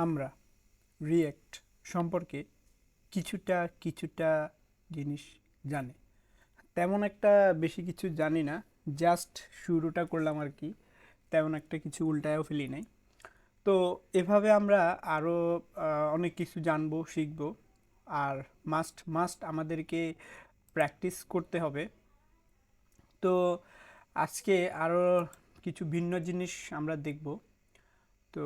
আমরা রিয়েক্ট সম্পর্কে কিছুটা জিনিস জানি। তেমন একটা বেশি কিছু জানি না, জাস্ট শুরুটা করলাম আর কি। তেমন একটা কিছু উল্টায়ও ফেলি নাই। তো এভাবে আমরা আরও অনেক কিছু জানবো, শিখবো। আর মাস্ট মাস্ট আমাদেরকে প্র্যাকটিস করতে হবে। তো আজকে আরও কিছু ভিন্ন জিনিস আমরা দেখব। তো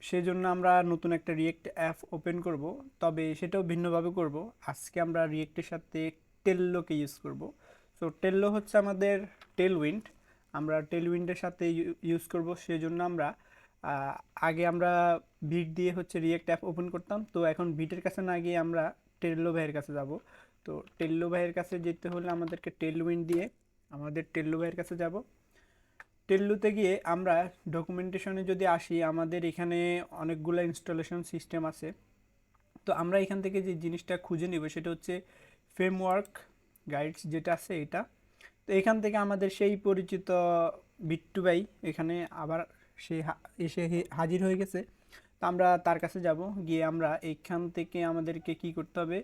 সেজন্য আমরা নতুন একটা রিয়েক্ট অ্যাপ ওপেন করব, তবে সেটাও ভিন্নভাবে করব। আজকে আমরা রিয়েক্টের সাথে টেললোকে ইউজ করব। সো টেললো হচ্ছে আমাদের টেলউইন্ড। আমরা টেলউইন্ডের সাথে ইউজ করব, সেজন্য আমরা আহ, আগে আমরা ভিট দিয়ে হচ্ছে রিয়েক্ট অ্যাপ ওপেন করতাম। তো এখন ভিটের কাছে না গিয়ে আমরা টেললো ভাইয়ের কাছে যাব। তো টেললো ভাইয়ের কাছে যেতে হলে আমাদেরকে টেলউইন্ড দিয়ে আমাদের টেললো ভাইয়ের কাছে যাব। টেল্লুতে গিয়ে আমরা ডকুমেন্টেশনে যদি আসি, আমাদের এখানে অনেকগুলো ইনস্টলেশন সিস্টেম আছে। তো আমরা এখান থেকে যে জিনিসটা খুঁজে নিব সেটা হচ্ছে ফ্রেমওয়ার্ক গাইডস, যেটা আছে এটা। তো এখান থেকে আমাদের সেই পরিচিত বিট্টু ভাই এখানে আবার এসে হাজির হয়ে গেছে। তো আমরা তার কাছে যাব, গিয়ে আমরা এইখান থেকে আমাদেরকে কি করতে হবে,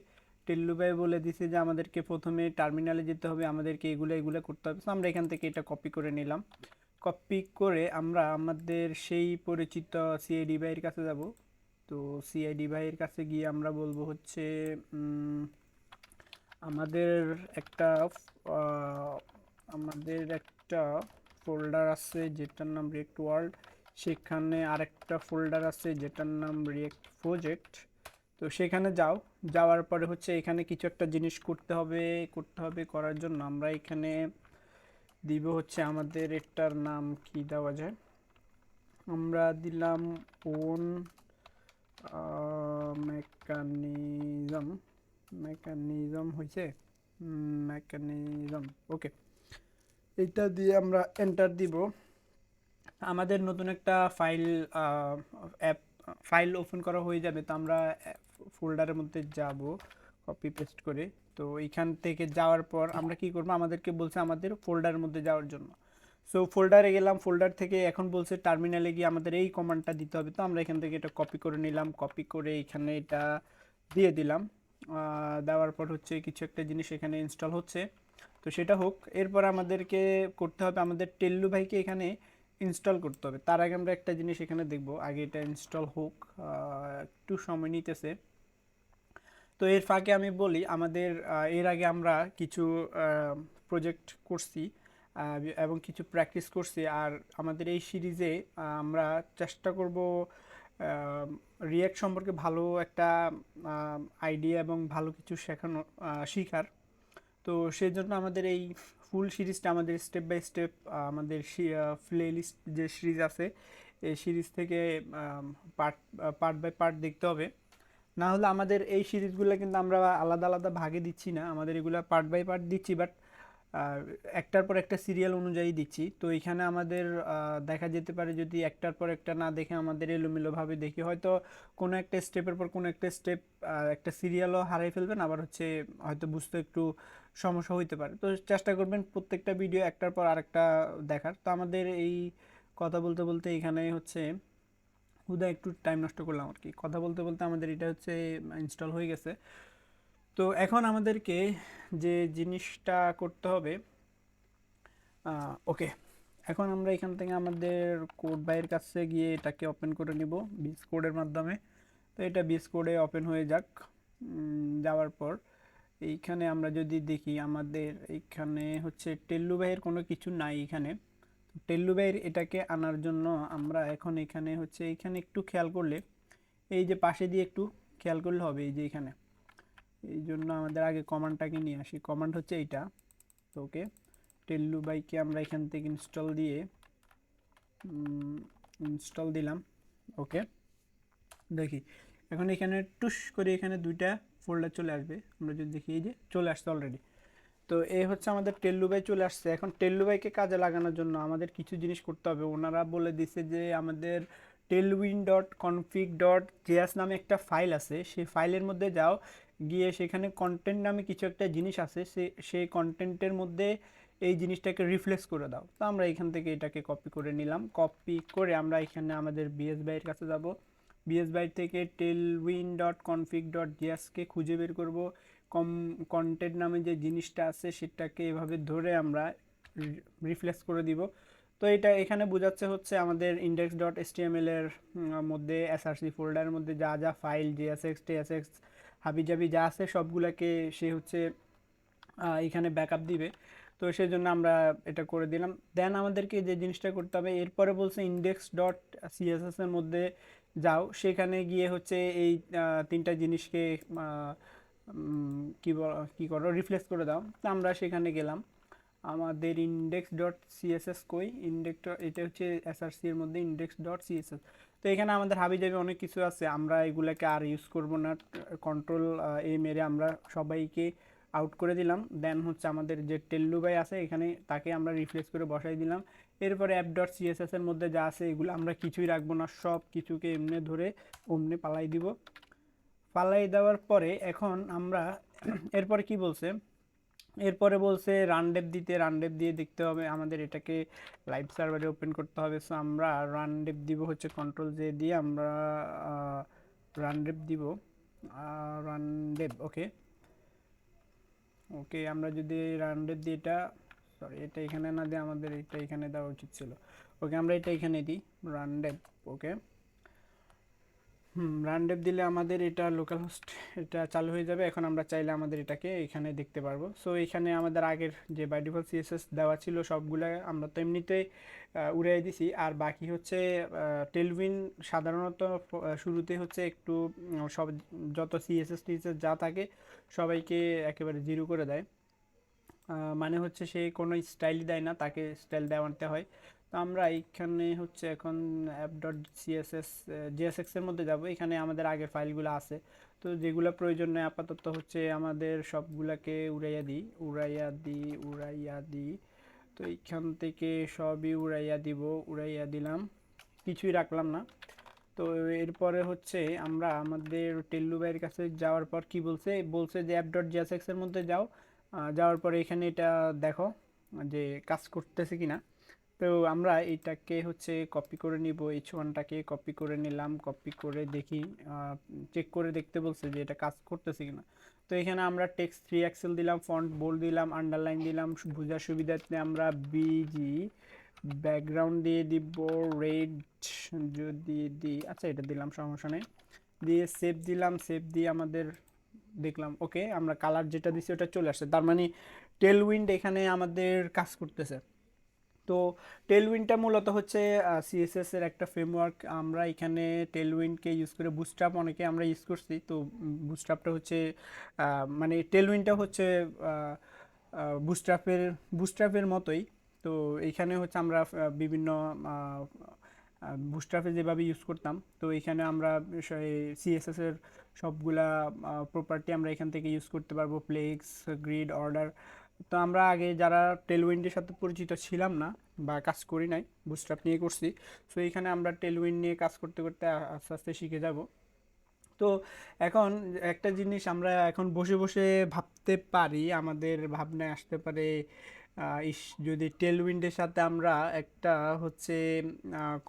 টেল্লু ভাই বলে দিছে যে আমাদেরকে প্রথমে টার্মিনালে যেতে হবে, আমাদেরকে এগুলো এগুলো করতে হবে। তো আমরা এখান থেকে এটা কপি করে নিলাম। কপি করে আমরা আমাদের সেই পরিচিত সিআইডি ভাইয়ের কাছে যাব। তো সিআইডি ভাইয়ের কাছে গিয়ে আমরা বলবো হচ্ছে আমাদের একটা আহ, আমাদের একটা ফোল্ডার আছে যেটার নাম রিয়েক্ট ওয়ার্ল্ড, সেখানে আরেকটা ফোল্ডার আছে যেটার নাম রিয়েক্ট প্রজেক্ট। তো সেখানে যাও, যাওয়ার পরে হচ্ছে এখানে কিছু একটা জিনিস করতে হবে করার জন্য আমরা এখানে দিব হচ্ছে আমাদের এটার নাম কি দেওয়া যায়, আমরা দিলাম ওন মেকানিজম। মেকানিজম হয়েছে, মেকানিজম, ওকে। এটা দিয়ে আমরা এন্টার দিব। আমাদের নতুন একটা অ্যাপ ফাইল ওপেন করা হয়ে যাবে। তো আমরা ফোল্ডারের মধ্যে যাব কপি পেস্ট করে। তো এইখান থেকে যাওয়ার পর আমরা কি করব, আমাদেরকে বলছে আমাদের ফোল্ডারের মধ্যে যাওয়ার জন্য। সো ফোল্ডারে গেলাম, ফোল্ডার থেকে এখন বলছে টার্মিনালে গিয়ে আমাদের এই কমান্ডটা দিতে হবে। তো আমরা এখান থেকে এটা কপি করে নিলাম, কপি করে এখানে এটা দিয়ে দিলাম। দেওয়ার পর হচ্ছে কিছু একটা জিনিস এখানে ইনস্টল হচ্ছে। তো সেটা হোক, এরপর আমাদেরকে করতে হবে আমাদের টেল্লু ভাইকে এখানে ইনস্টল করতে হবে। তার আগে আমরা একটা জিনিস এখানে দেখব, আগে এটা ইনস্টল হোক, একটু সময় নিতেছে। তো এর ফাঁকে আমি বলি আমাদের এর আগে আমরা কিছু প্রজেক্ট করছি এবং কিছু প্র্যাকটিস করছি। আর আমাদের এই সিরিজে আমরা চেষ্টা করব রিয়াক্ট সম্পর্কে ভালো একটা আইডিয়া এবং ভালো কিছু শিখার। তো সেই জন্য আমাদের এই ফুল সিরিজটা আমাদের স্টেপ বাই স্টেপ আমাদের প্লে লিস্ট যে সিরিজ আছে এই সিরিজ থেকে পার্ট পার্ট বাই পার্ট দেখতে হবে। না হলে আমাদের এই সিরিজগুলো কিন্তু আমরা আলাদা আলাদা ভাগে দিচ্ছি না, আমাদের এগুলো পার্ট বাই পার্ট দিচ্ছি, বাট একটার পর একটা সিরিয়াল অনুযায়ী দিচ্ছি। তো এখানে আমাদের দেখা যেতে পারে যদি একটার পর একটা না দেখে আমাদের এলোমেলোভাবে দেখি, হয়তো কোনো একটা স্টেপের পর কোনো একটা স্টেপ একটা সিরিয়ালও হারিয়ে ফেলবেন, আবার হচ্ছে হয়তো বুঝতে একটু সমস্যা হইতে পারে। তো চেষ্টা করবেন প্রত্যেকটা ভিডিও একটার পর আরেকটা দেখার। তো আমাদের এই কথা বলতে বলতে এখানে হচ্ছে হুদা একটু টাইম নষ্ট করলাম আর কি, কথা বলতে বলতে আমাদের এটা হচ্ছে ইনস্টল হয়ে গেছে। তো এখন আমাদেরকে যে জিনিসটা করতে হবে, ওকে, এখন আমরা এখান থেকে আমাদের কোড বাইয়ের কাছে গিয়ে এটাকে ওপেন করে নিব বিস কোডের মাধ্যমে। তো এটা বিস কোডে ওপেন হয়ে যাক। যাওয়ার পর এইখানে আমরা যদি দেখি আমাদের এইখানে হচ্ছে টেল্লু ভাইয়ের কোনো কিছু নাই এখানে। টেল্লু ভাইয়ের এটাকে আনার জন্য আমরা এখন এখানে হচ্ছে এইখানে একটু খেয়াল করলে, এই যে পাশে দিয়ে একটু খেয়াল করলে হবে, এই যে এখানে, এই জন্য আমাদের আগে কমান্ডটাকে নিয়ে আসি। কমান্ড হচ্ছে এইটা। তো ওকে, টেল্লু বাইকে আমরা এখান থেকে ইনস্টল দিয়ে ইনস্টল দিলাম। ওকে, দেখি এখন এখানে টুস করে এখানে দুইটা ফোল্ডার চলে আসবে। আমরা যদি দেখি এই যে চলে আসছে অলরেডি। তো এই হচ্ছে আমাদের টেল্লু বাই চলে আসছে। এখন টেল্লু বাইকে কাজে লাগানোর জন্য আমাদের কিছু জিনিস করতে হবে। ওনারা বলে দিছে যে আমাদের tailwind.config.js নামে একটা ফাইল আছে, সেই ফাইলের মধ্যে যাও, গিয়ে সেখানে কন্টেন্ট নামে কিছু একটা জিনিস আছে, সেই কন্টেন্টের মধ্যে এই জিনিসটাকে রিফ্লেক্স করে দাও। তো আমরা এখান থেকে এটাকে কপি করে নিলাম। কপি করে আমরা এখানে আমাদের বিএস ভাইয়ের কাছে যাব। বিএস বাইট থেকে tailwind.config.js কে খুঁজে বের করব, কন্টেন্ট নামে যে জিনিসটা আছে সেটাকে এভাবে ধরে আমরা রিফ্লেক্স করে দিব। তো এটা এখানে বোঝাচ্ছে হচ্ছে আমাদের index.html এর মধ্যে এসআরসি ফোল্ডারের মধ্যে যা যা ফাইল jsx tsx হাবিজাবি যা আছে সবগুলোকে সে হচ্ছে এখানে ব্যাকআপ দিবে। তো সেই জন্য আমরা এটা করে দিলাম। দেন আমাদেরকে যে জিনিসটা করতে হবে, এরপরে বলছে index.css এর মধ্যে যাও, সেখানে গিয়ে হচ্ছে এই তিনটা জিনিসকে কি করো, রিফ্লেক্স করে দাও। তো আমরা সেখানে গেলাম, আমাদের index.css কই, ইন্ডেক্স এটা হচ্ছে এসআরসি এর মধ্যে index.css। তো এখানে আমাদের হাবিজাবি অনেক কিছু আছে, আমরা এগুলোকে আর ইউজ করব না। কন্ট্রোল এ মেরে আমরা সবাইকে আউট করে দিলাম। দেন হচ্ছে আমাদের যে টেল্লু ভাই আছে এখানে তাকে আমরা রিপ্লেস করে বসাই দিলাম। এরপরে app.css এর মধ্যে যা আছে এগুলো আমরা কিছুই রাখবো না, সব কিছুকে এমনি ধরে অমনি পালাই দিব। পালাই দেওয়ার পরে এখন আমরা এরপরে কি বলছে, এরপরে বলছে রানডেপ দিতে, রানডেপ দিয়ে দেখতে হবে আমাদের এটাকে লাইভ সার্ভারে ওপেন করতে হবে। সো আমরা রানডেপ দিব হচ্ছে কন্ট্রোল জে দিয়ে আমরা রানডেপ দিব, রানডেপ ওকে ওকে। আমরা যদি রানডেপ দিই, এটা সরি এটা এখানে না দিয়ে আমাদের এটা এখানে দেওয়া উচিত ছিল। ওকে আমরা এটা এখানে দিই রানডেপ ওকে। রানডেপ দিলে আমাদের এটা লোকাল হোস্ট এটা চালু হয়ে যাবে। এখন আমরা চাইলে আমাদের এটাকে এখানে দেখতে পারবো। সো এখানে আমাদের আগের যে বাই ডিফল্ট সিএসএস দেওয়া ছিল সবগুলো আমরা তো এমনিতেই উড়াই দিছি। আর বাকি হচ্ছে টেলউইন্ড সাধারণত শুরুতে হচ্ছে একটু সব যত সিএসএস টিএসএস যা থাকে সবাইকে একেবারে জিরো করে দেয়। মানে হচ্ছে সে কোনো স্টাইলই দেয় না, তাকে স্টাইল দেওয়াতে হয়। তো আমরা এইখানে হচ্ছে এখন app.css JSX এর মধ্যে যাব। এখানে আমাদের আগের ফাইলগুলো আছে, তো যেগুলো প্রয়োজন নেই আপাতত হচ্ছে আমাদের সবগুলাকে উড়াইয়া দিই। তো এইখান থেকে সবই উড়াইয়া দিব, উড়াইয়া দিলাম, কিছুই রাখলাম না। তো এরপরে হচ্ছে আমরা আমাদের টেল্লু ভাইয়ের কাছে যাওয়ার পর কি বলছে, বলছে যে app.jsx এর মধ্যে যাও। যাওয়ার পরে এখানে এটা দেখো যে কাজ করতেছে কিনা। তো আমরা এটাকে হচ্ছে কপি করে নিব, H1টাকে কপি করে নিলাম, কপি করে দেখি, চেক করে দেখতে বলছে যে এটা কাজ করতেছে কিনা। তো এখানে আমরা টেক্সট 3 এক্সেল দিলাম, ফন্ট বোল্ড দিলাম, আন্ডারলাইন দিলাম, বোঝার সুবিধার্থে আমরা বিজি ব্যাকগ্রাউন্ড দিয়ে দিব রেড, যদি দিই আচ্ছা এটা দিলাম সমস্যা নেই, দিয়ে সেভ দিলাম। সেভ দিয়ে আমাদের দেখলাম ওকে আমরা কালার যেটা দিছি ওটা চলে আসছে, তার মানে টেলউইন্ড এখানে আমাদের কাজ করতেছে। তো টেলউইন্ডটা মূলত হচ্ছে সিএসএস এর একটা ফ্রেমওয়ার্ক। আমরা এখানে টেলউইন্ডকে ইউজ করে বুটস্ট্র্যাপ অনেকে আমরা ইউজ করছি। তো বুটস্ট্র্যাপটা হচ্ছে মানে টেলউইন্ডটা হচ্ছে বুটস্ট্র্যাপের মতোই। তো এইখানে হচ্ছে আমরা বিভিন্ন বুটস্ট্র্যাপে যেভাবে ইউজ করতাম, তো এখানে আমরা সিএসএস এর সবগুলা প্রপার্টি আমরা এখান থেকে ইউজ করতে পারবো, ফ্লেক্স, গ্রিড, অর্ডার। তো আমরা আগে যারা টেলউইন্ডের সাথে পরিচিত ছিলাম না বা কাজ করি নাই, বুটস্ট্র্যাপ নিয়ে করছি, সো এখানে আমরা টেলউইন্ড নিয়ে কাজ করতে করতে আস্তে আস্তে শিখে যাব। তো এখন একটা জিনিস আমরা এখন বসে বসে ভাবতে পারি, আমাদের ভাবনায় আসতে পারে ইস যদি টেলউইন্ডের সাথে আমরা একটা হচ্ছে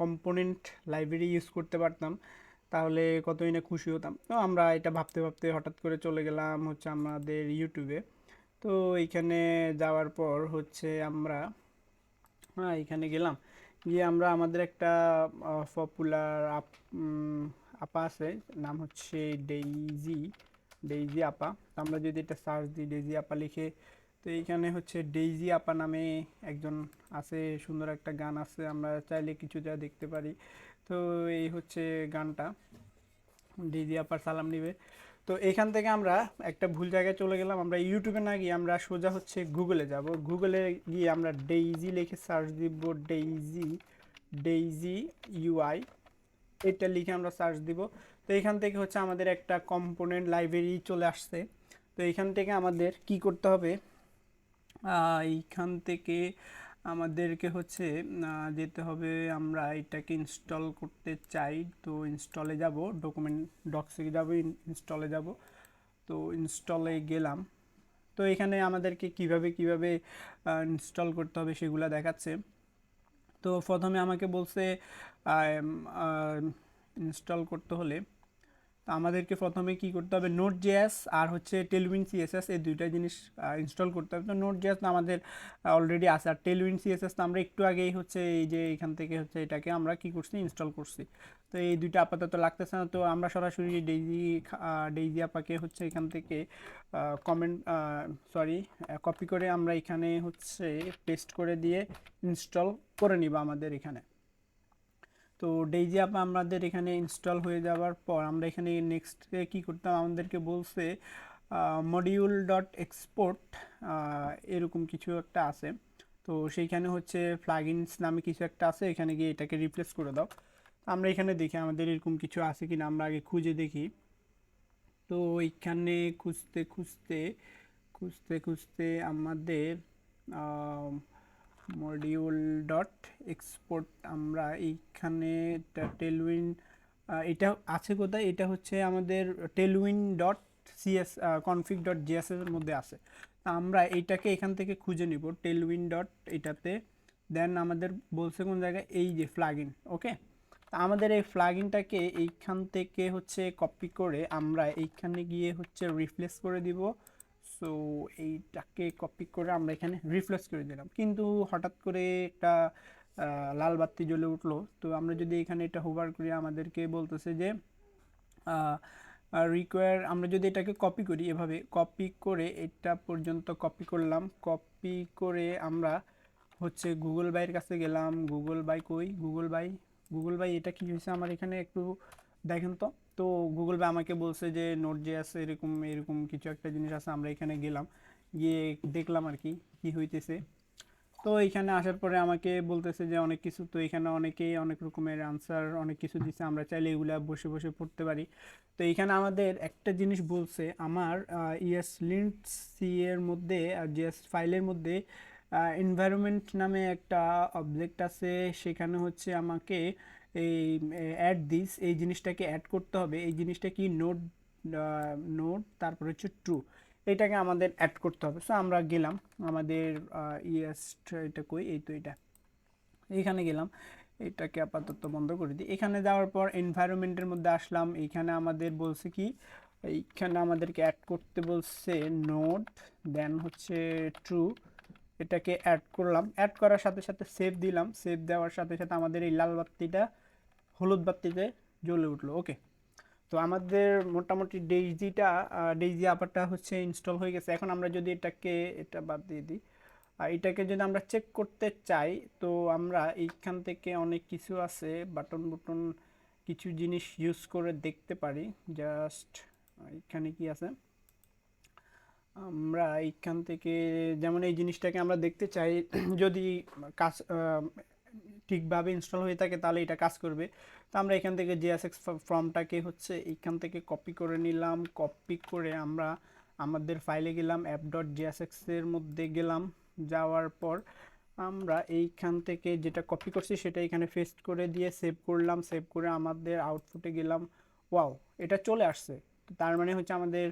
কম্পোনেন্ট লাইব্রেরি ইউজ করতে পারতাম তাহলে কতই না খুশি হতাম। তো আমরা এটা ভাবতে ভাবতে হঠাৎ করে চলে গেলাম হচ্ছে আমাদের ইউটিউবে। তো এইখানে যাওয়ার পর হচ্ছে আমরা এখানে গেলাম, গিয়ে আমরা আমাদের একটা পপুলার আপা আছে, নাম হচ্ছে ডেইজি, ডেইজি আপা। তো আমরা যদি এটা সার্চ দিই ডেইজি আপা লিখে, তো এইখানে হচ্ছে ডেইজি আপা নামে একজন আছে, সুন্দর একটা গান আছে, আমরা চাইলে কিছু যা দেখতে পারি। তো এই হচ্ছে গানটা, ডেইজি আপার সালাম নিবে। তো এখান থেকে আমরা একটা ভুল জায়গায় চলে গেলাম, আমরা ইউটিউবে না গিয়ে আমরা সোজা হচ্ছে গুগলে যাব। গুগলে গিয়ে আমরা ডেইজি লিখে সার্চ দিব, ডেইজি, ডেইজি ইউআই এটা লিখে আমরা সার্চ দিব। তো এখান থেকে হচ্ছে আমাদের একটা কম্পোনেন্ট লাইব্রেরি চলে আসছে। তো এখান থেকে আমাদের কি করতে হবে, এইখান থেকে আমাদেরকে হচ্ছে যেতে হবে, আমরা এটাকে ইনস্টল করতে চাই। তো ইনস্টলে যাব, ডকুমেন্ট ডক্সে যাব, ইনস্টলে যাব। তো ইনস্টলে গেলাম। তো এখানে আমাদেরকে কিভাবে কিভাবে ইনস্টল করতে হবে সেগুলো দেখাচ্ছে। তো প্রথমে আমাকে বলছে ইনস্টল করতে হলে তো আমাদেরকে প্রথমে কি করতে হবে, নোট জেএস আর হচ্ছে টেলউইন সিএসএস, এই দুইটা জিনিস ইনস্টল করতে হবে। তো নোট জেএস তো আমাদের অলরেডি আছে, আর টেলউইন সিএসএস তো আমরা একটু আগেই হচ্ছে এই যে এখান থেকে হচ্ছে এটাকে আমরা কি করছি, ইনস্টল করছি। তো এই দুইটা আপাতত লাগতেছে না, তো আমরা সরাসরি ডেইজি আপাকে হচ্ছে এখান থেকে কমেন্ট সরি কপি করে আমরা এখানে হচ্ছে পেস্ট করে দিয়ে ইনস্টল করে নিব আমাদের এখানে। তো ডেইজি অ্যাপ আমাদের এখানে ইনস্টল হয়ে যাওয়ার পর আমরা এখানে নেক্সট কি করতাম, আমাদেরকে বলছে মডিউল ডট এক্সপোর্ট এরকম কিছু একটা আছে। তো সেইখানে হচ্ছে প্লাগইনস নামে কিছু একটা আছে, এখানে গিয়ে এটাকে রিপ্লেস করে দাও। আমরা এখানে দেখি আমাদের এরকম কিছু আছে কিনা, আমরা আগে খুঁজে দেখি। তো এইখানে খুঁজতে খুঁজতে খুঁজতে খুঁজতে আমাদের মডিউল ডট এক্সপোর্ট আমরা এইখানে টেলউইন এটা আছে কোথায়, এটা হচ্ছে আমাদের Tailwind dot CS config dot GSS এর মধ্যে আছে। আমরা এইটাকে এখান থেকে খুঁজে নিব টেলউইন ডট এটাতে, দেন আমাদের বলছে কোন জায়গায়, এই যে প্লাগইন। ওকে, তা আমাদের এই প্লাগইনটাকে এইখান থেকে হচ্ছে কপি করে আমরা এইখানে গিয়ে হচ্ছে রিপ্লেস করে দিব। সো এইটাকে কপি করে আমরা এখানে রিপ্লেস করে দিলাম, কিন্তু হঠাৎ করে একটা লাল বাতি জ্বলে উঠলো। তো আমরা যদি এখানে এটা হোভার করি, আমাদেরকে বলতেছে যে রিকোয়ার, আমরা যদি এটাকে কপি করি এভাবে, কপি করে এটা পর্যন্ত কপি করলাম, কপি করে আমরা হচ্ছে গুগল বাইয়ের কাছে গেলাম। গুগল বাই কই, গুগল বাই এটা কি হয়েছে আমার এখানে একটু দেখেন তো। তো গুগল বাই আমাকে বলছে যে নোট যে আছে এরকম এরকম কিছু একটা জিনিস আছে, আমরা এখানে গেলাম, গিয়ে দেখলাম আর কি কি হইতেছে। তো এইখানে আসার পরে আমাকে বলতেছে যে অনেক কিছু, তো এখানে অনেকেই অনেক রকমের আনসার অনেক কিছু দিচ্ছে, আমরা চাইলে এগুলা বসে বসে পড়তে পারি। তো এইখানে আমাদের একটা জিনিস বলছে, আমার ইএস লিন্ট সি এর মধ্যে জিএস ফাইলের মধ্যে এনভায়রনমেন্ট নামে একটা অবজেক্ট আছে, সেখানে হচ্ছে আমাকে এই অ্যাড দিস এই জিনিসটাকে অ্যাড করতে হবে। এই জিনিসটা কি, নোট নোট তারপর হচ্ছে ট্রু, এটাকে আমাদের অ্যাড করতে হবে। সো আমরা গেলাম আমাদের ইএস, এটা কই, এই তো এটা, এইখানে গেলাম, এটাকে আপাতত বন্ধ করে দিই। এখানে যাওয়ার পর এনভায়রনমেন্টের মধ্যে আসলাম, এইখানে আমাদের বলছে কি, এইখানে আমাদেরকে অ্যাড করতে বলছে নোট, দেন হচ্ছে ট্রু, এটাকে অ্যাড করলাম। অ্যাড করার সাথে সাথে সেভ দিলাম, সেভ দেওয়ার সাথে সাথে আমাদের এই লাল বাতিটা হলুদ বাতিতে জ্বলে উঠলো। ওকে, তো আমাদের মোটামুটি ডেইজি অ্যাপটা হচ্ছে ইনস্টল হয়ে গেছে। এখন আমরা যদি এটাকে, এটা বাদ দিয়ে দিই, আর এটাকে যদি আমরা চেক করতে চাই, তো আমরা এইখান থেকে অনেক কিছু আছে, বাটন বুটন কিছু জিনিস ইউজ করে দেখতে পারি। জাস্ট এখানে কি আছে, আমরা এইখান থেকে যেমন এই জিনিসটাকে আমরা দেখতে চাই, যদি কাজ ঠিকভাবে ইনস্টল হয়ে থাকে তাহলে এটা কাজ করবে। তো আমরা এখান থেকে জিএসএক্স ফর্মটাকে হচ্ছে এইখান থেকে কপি করে নিলাম, কপি করে আমরা আমাদের ফাইলে গেলাম, অ্যাপ ডট জিএসএক্স এর মধ্যে গেলাম, যাওয়ার পর আমরা এইখান থেকে যেটা কপি করছি সেটা এখানে পেস্ট করে দিয়ে সেভ করলাম, সেভ করে আমাদের আউটপুটে গেলাম। ওয়াও, এটা চলে আসছে। তার মানে হচ্ছে আমাদের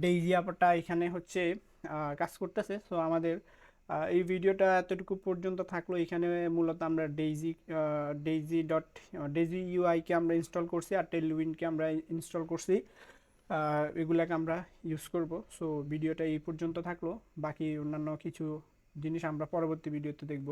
ডেইজি অ্যাপটা এখানে হচ্ছে কাজ করতেছে। সো আমাদের এই ভিডিওটা এতটুকু পর্যন্ত থাকলো। এখানে মূলত আমরা ডেইজি ইউআইকে আমরা ইনস্টল করছি, আর টেলউইন্ডকে আমরা ইনস্টল করছি, এগুলাকে আমরা ইউজ করব। সো ভিডিওটা এই পর্যন্ত থাকলো, বাকি অন্যান্য কিছু জিনিস আমরা পরবর্তী ভিডিওতে দেখব।